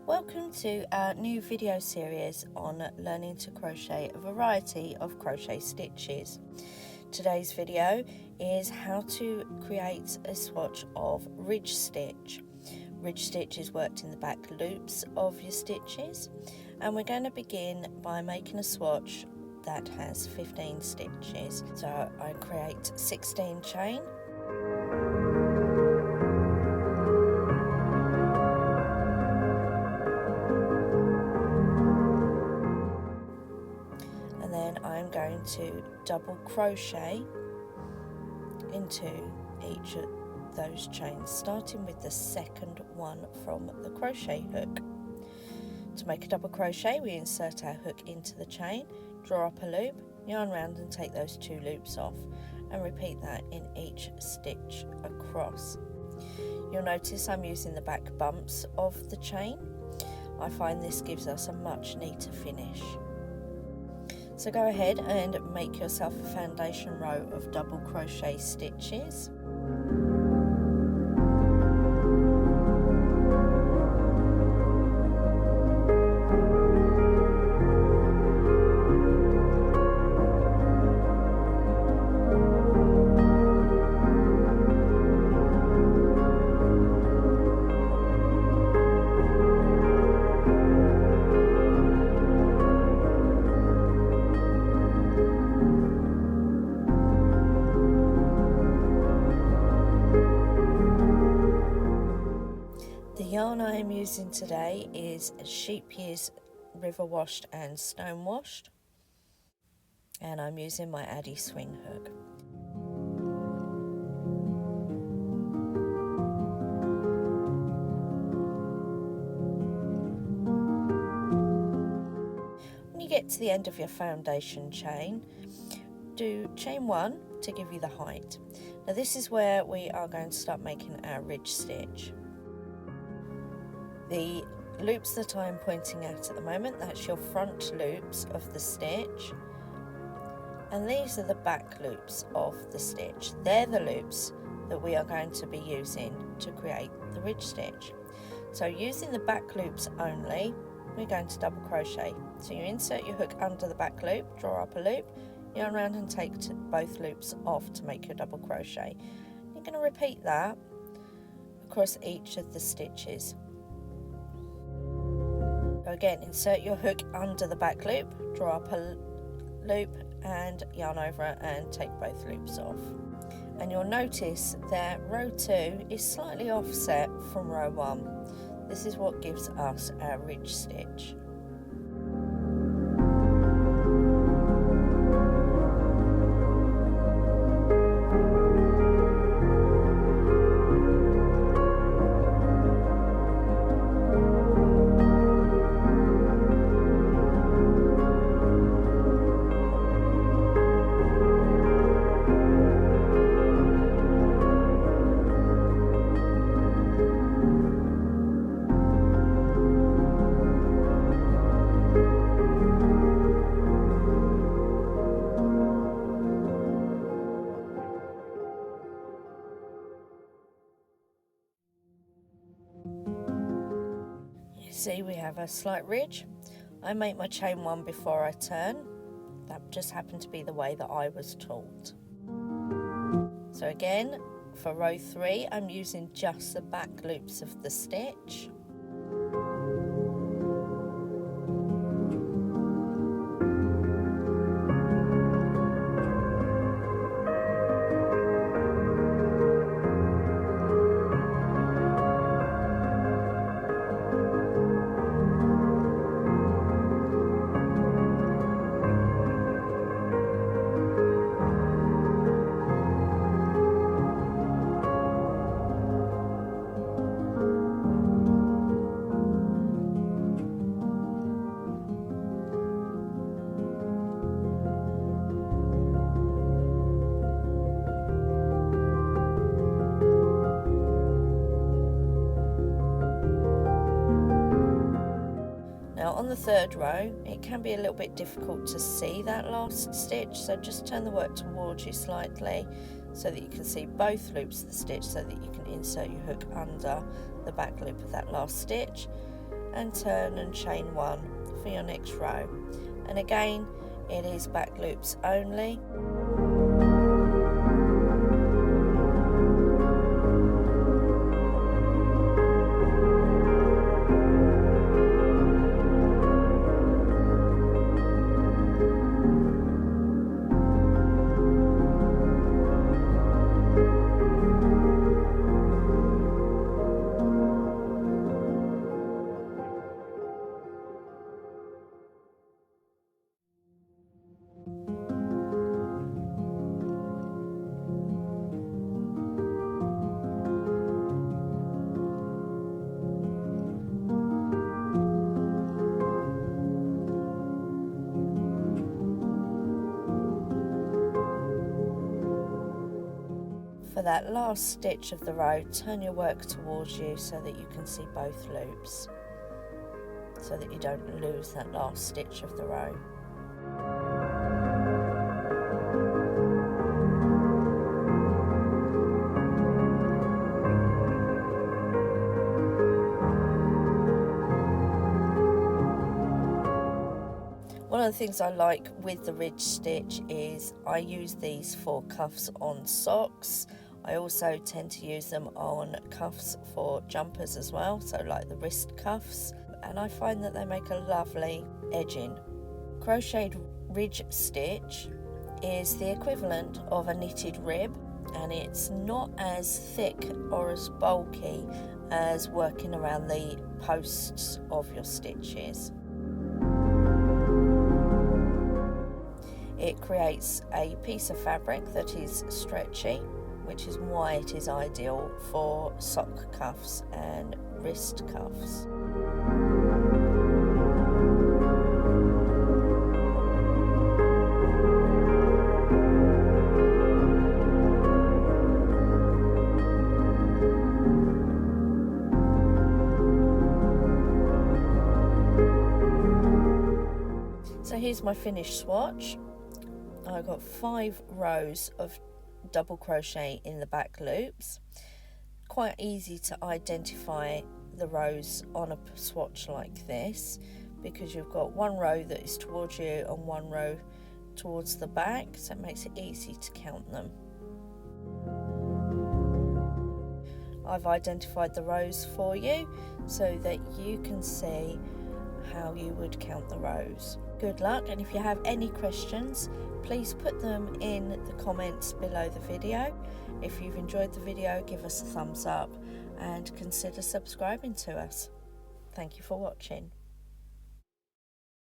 Welcome to our new video series on learning to crochet a variety of crochet stitches. Today's video is how to create a swatch of ridge stitch. Ridge stitch is worked in the back loops of your stitches, and we're going to begin by making a swatch that has 15 stitches. So I create 16 chain. And then I'm going to double crochet into each of those chains, starting with the second one from the crochet hook. To make a double crochet, we insert our hook into the chain, draw up a loop, yarn round and take those 2 loops off, and repeat that in each stitch across. You'll notice I'm using the back bumps of the chain. I find this gives us a much neater finish. So go ahead and make yourself a foundation row of double crochet stitches. The yarn I am using today is sheep years river washed and stone washed, and I'm using my Addy swing hook. When you get to the end of your foundation chain, do chain 1 to give you the height. Now this is where we are going to start making our ridge stitch. The loops that I'm pointing at the moment, that's your front loops of the stitch, and these are the back loops of the stitch. They're the loops that we are going to be using to create the ridge stitch. So using the back loops only, we're going to double crochet. So you insert your hook under the back loop, draw up a loop, yarn around and take both loops off to make your double crochet. You're going to repeat that across each of the stitches. Again, insert your hook under the back loop, draw up a loop and yarn over it and take both loops off. And you'll notice that row 2 is slightly offset from row 1. This is what gives us our ridge stitch. See, we have a slight ridge. I make my chain 1 before I turn. That just happened to be the way that I was taught. So again, for row 3, I'm using just the back loops of the stitch. On the third row, it can be a little bit difficult to see that last stitch, so just turn the work towards you slightly so that you can see both loops of the stitch, so that you can insert your hook under the back loop of that last stitch, and turn and chain 1 for your next row. And again, it is back loops only. For that last stitch of the row, turn your work towards you so that you can see both loops, so that you don't lose that last stitch of the row. One of the things I like with the ridge stitch is I use these for cuffs on socks. I also tend to use them on cuffs for jumpers as well, so like the wrist cuffs, and I find that they make a lovely edging. Crocheted ridge stitch is the equivalent of a knitted rib, and it's not as thick or as bulky as working around the posts of your stitches. It creates a piece of fabric that is stretchy, which is why it is ideal for sock cuffs and wrist cuffs. So here's my finished swatch. I've got 5 rows of double crochet in the back loops. Quite easy to identify the rows on a swatch like this, because you've got one row that is towards you and one row towards the back, so it makes it easy to count them. I've identified the rows for you so that you can see how you would count the rows. Good luck, and if you have any questions, please put them in the comments below the video. If you've enjoyed the video, give us a thumbs up and consider subscribing to us. Thank you for watching.